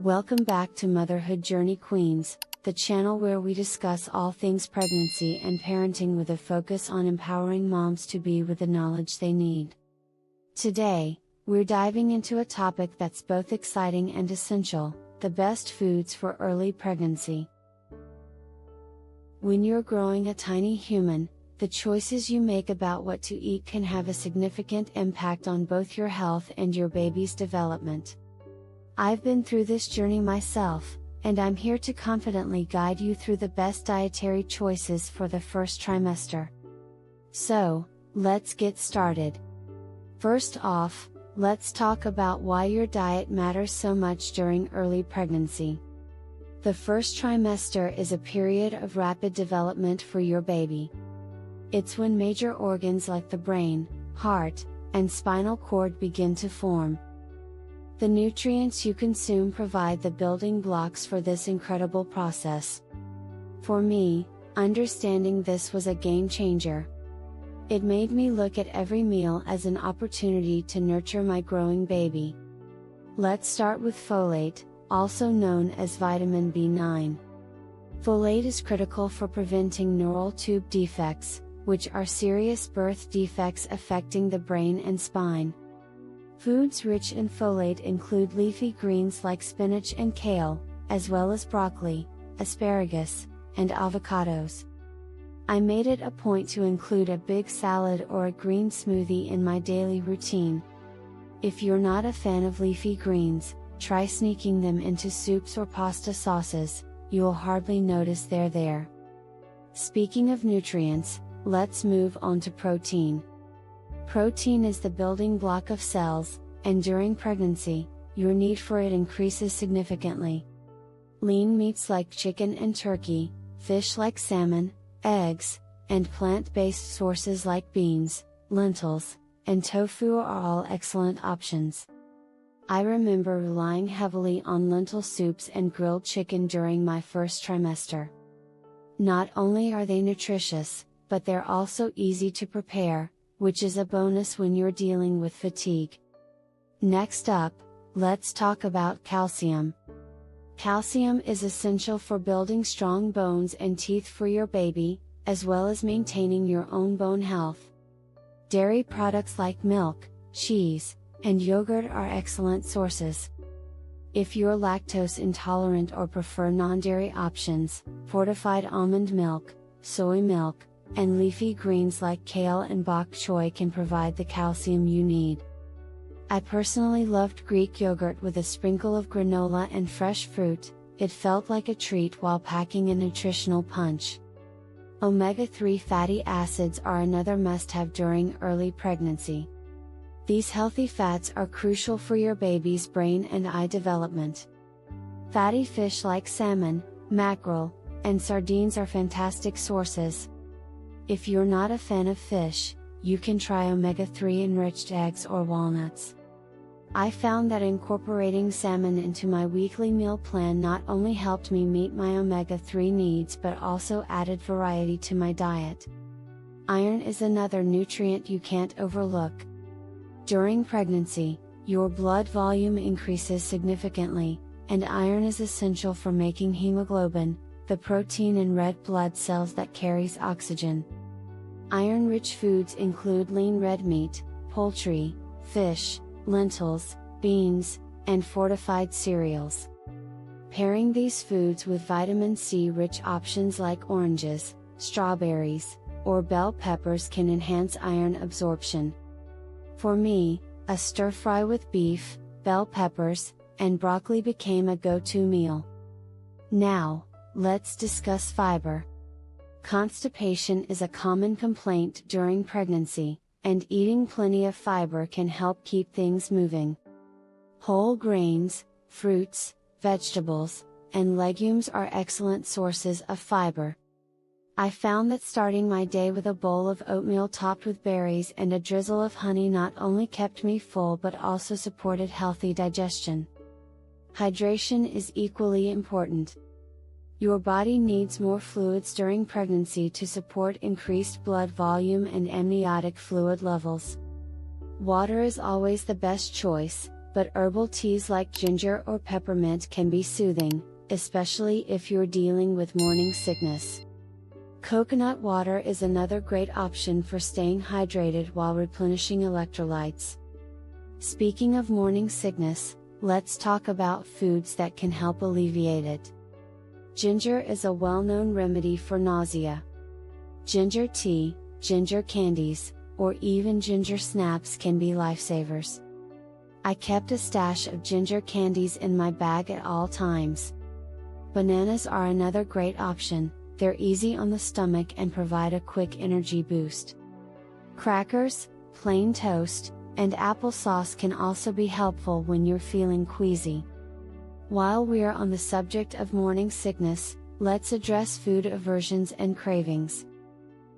Welcome back to Motherhood Journey Queens, the channel where we discuss all things pregnancy and parenting with a focus on empowering moms to be with the knowledge they need. Today, we're diving into a topic that's both exciting and essential: the best foods for early pregnancy. When you're growing a tiny human, the choices you make about what to eat can have a significant impact on both your health and your baby's development. I've been through this journey myself, and I'm here to confidently guide you through the best dietary choices for the first trimester. So, let's get started. First off, let's talk about why your diet matters so much during early pregnancy. The first trimester is a period of rapid development for your baby. It's when major organs like the brain, heart, and spinal cord begin to form. The nutrients you consume provide the building blocks for this incredible process. For me, understanding this was a game changer. It made me look at every meal as an opportunity to nurture my growing baby. Let's start with folate, also known as vitamin B9. Folate is critical for preventing neural tube defects, which are serious birth defects affecting the brain and spine. Foods rich in folate include leafy greens like spinach and kale, as well as broccoli, asparagus, and avocados. I made it a point to include a big salad or a green smoothie in my daily routine. If you're not a fan of leafy greens, try sneaking them into soups or pasta sauces. You'll hardly notice they're there. Speaking of nutrients, let's move on to protein. Protein is the building block of cells, and during pregnancy, your need for it increases significantly. Lean meats like chicken and turkey, fish like salmon, eggs, and plant-based sources like beans, lentils, and tofu are all excellent options. I remember relying heavily on lentil soups and grilled chicken during my first trimester. Not only are they nutritious, but they're also easy to prepare, which is a bonus when you're dealing with fatigue. Next up, let's talk about calcium. Calcium is essential for building strong bones and teeth for your baby, as well as maintaining your own bone health. Dairy products like milk, cheese, and yogurt are excellent sources. If you're lactose intolerant or prefer non-dairy options, fortified almond milk, soy milk, and leafy greens like kale and bok choy can provide the calcium you need. I personally loved Greek yogurt with a sprinkle of granola and fresh fruit. It felt like a treat while packing a nutritional punch. Omega-3 fatty acids are another must-have during early pregnancy. These healthy fats are crucial for your baby's brain and eye development. Fatty fish like salmon, mackerel, and sardines are fantastic sources. If you're not a fan of fish, you can try omega-3 enriched eggs or walnuts. I found that incorporating salmon into my weekly meal plan not only helped me meet my omega-3 needs but also added variety to my diet. Iron is another nutrient you can't overlook. During pregnancy, your blood volume increases significantly, and iron is essential for making hemoglobin, the protein in red blood cells that carries oxygen. Iron-rich foods include lean red meat, poultry, fish, lentils, beans, and fortified cereals. Pairing these foods with vitamin C-rich options like oranges, strawberries, or bell peppers can enhance iron absorption. For me, a stir-fry with beef, bell peppers, and broccoli became a go-to meal. Now, let's discuss fiber. Constipation is a common complaint during pregnancy, and eating plenty of fiber can help keep things moving. Whole grains, fruits, vegetables, and legumes are excellent sources of fiber. I found that starting my day with a bowl of oatmeal topped with berries and a drizzle of honey not only kept me full but also supported healthy digestion. Hydration is equally important. Your body needs more fluids during pregnancy to support increased blood volume and amniotic fluid levels. Water is always the best choice, but herbal teas like ginger or peppermint can be soothing, especially if you're dealing with morning sickness. Coconut water is another great option for staying hydrated while replenishing electrolytes. Speaking of morning sickness, let's talk about foods that can help alleviate it. Ginger is a well-known remedy for nausea. Ginger tea, ginger candies, or even ginger snaps can be lifesavers. I kept a stash of ginger candies in my bag at all times. Bananas are another great option, they're easy on the stomach and provide a quick energy boost. Crackers, plain toast, and applesauce can also be helpful when you're feeling queasy. While we're on the subject of morning sickness, let's address food aversions and cravings.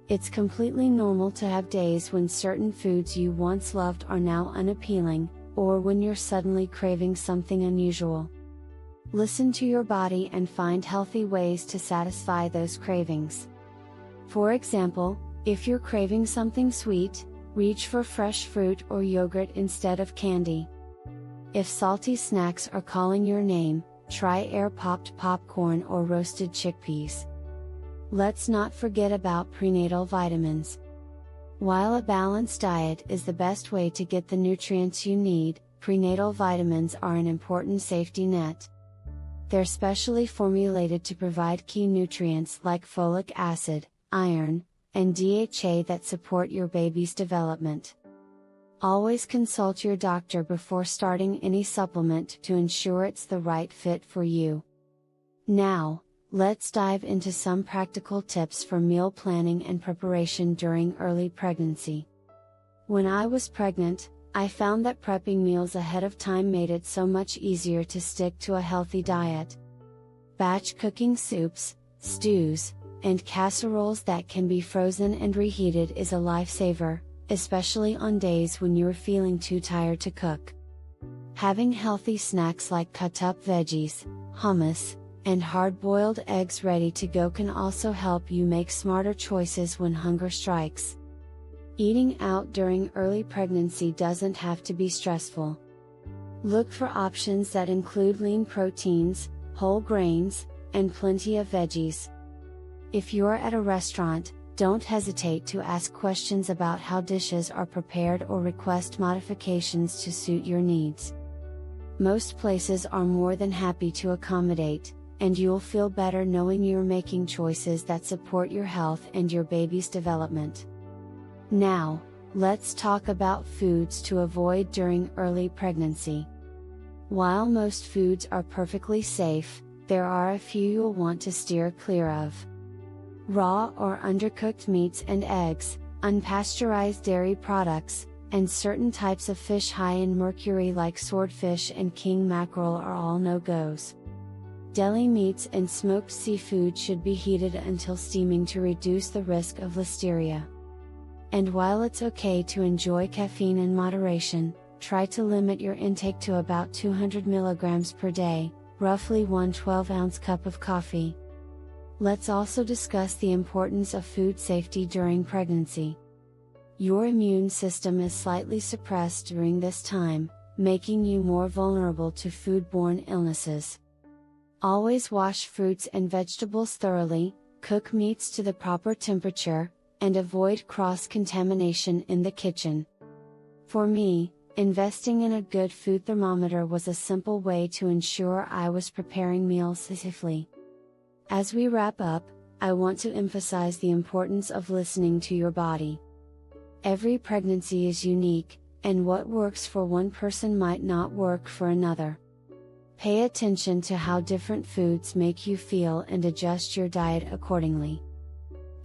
It's completely normal to have days when certain foods you once loved are now unappealing, or when you're suddenly craving something unusual. Listen to your body and find healthy ways to satisfy those cravings. For example, if you're craving something sweet, reach for fresh fruit or yogurt instead of candy. If salty snacks are calling your name, try air-popped popcorn or roasted chickpeas. Let's not forget about prenatal vitamins. While a balanced diet is the best way to get the nutrients you need, prenatal vitamins are an important safety net. They're specially formulated to provide key nutrients like folic acid, iron, and DHA that support your baby's development. Always consult your doctor before starting any supplement to ensure it's the right fit for you. Now, let's dive into some practical tips for meal planning and preparation during early pregnancy. When I was pregnant, I found that prepping meals ahead of time made it so much easier to stick to a healthy diet. Batch cooking soups, stews, and casseroles that can be frozen and reheated is a lifesaver, especially on days when you're feeling too tired to cook. Having healthy snacks like cut-up veggies, hummus, and hard-boiled eggs ready to go can also help you make smarter choices when hunger strikes. Eating out during early pregnancy doesn't have to be stressful. Look for options that include lean proteins, whole grains, and plenty of veggies. If you're at a restaurant, don't hesitate to ask questions about how dishes are prepared or request modifications to suit your needs. Most places are more than happy to accommodate, and you'll feel better knowing you're making choices that support your health and your baby's development. Now, let's talk about foods to avoid during early pregnancy. While most foods are perfectly safe, there are a few you'll want to steer clear of. Raw or undercooked meats and eggs, unpasteurized dairy products, and certain types of fish high in mercury like swordfish and king mackerel are all no-goes. Deli meats and smoked seafood should be heated until steaming to reduce the risk of listeria. And while it's okay to enjoy caffeine in moderation, try to limit your intake to about 200 milligrams per day, roughly 1 12-ounce cup of coffee. Let's also discuss the importance of food safety during pregnancy. Your immune system is slightly suppressed during this time, making you more vulnerable to foodborne illnesses. Always wash fruits and vegetables thoroughly, cook meats to the proper temperature, and avoid cross-contamination in the kitchen. For me, investing in a good food thermometer was a simple way to ensure I was preparing meals safely. As we wrap up, I want to emphasize the importance of listening to your body. Every pregnancy is unique, and what works for one person might not work for another. Pay attention to how different foods make you feel and adjust your diet accordingly.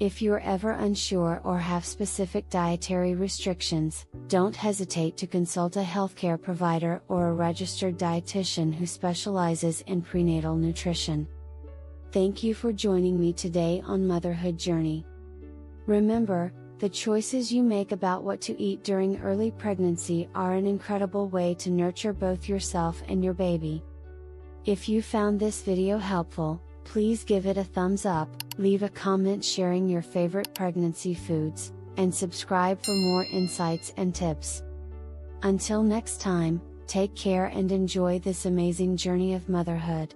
If you're ever unsure or have specific dietary restrictions, don't hesitate to consult a healthcare provider or a registered dietitian who specializes in prenatal nutrition. Thank you for joining me today on Motherhood Journey. Remember, the choices you make about what to eat during early pregnancy are an incredible way to nurture both yourself and your baby. If you found this video helpful, please give it a thumbs up, leave a comment sharing your favorite pregnancy foods, and subscribe for more insights and tips. Until next time, Take care and enjoy this amazing journey of motherhood.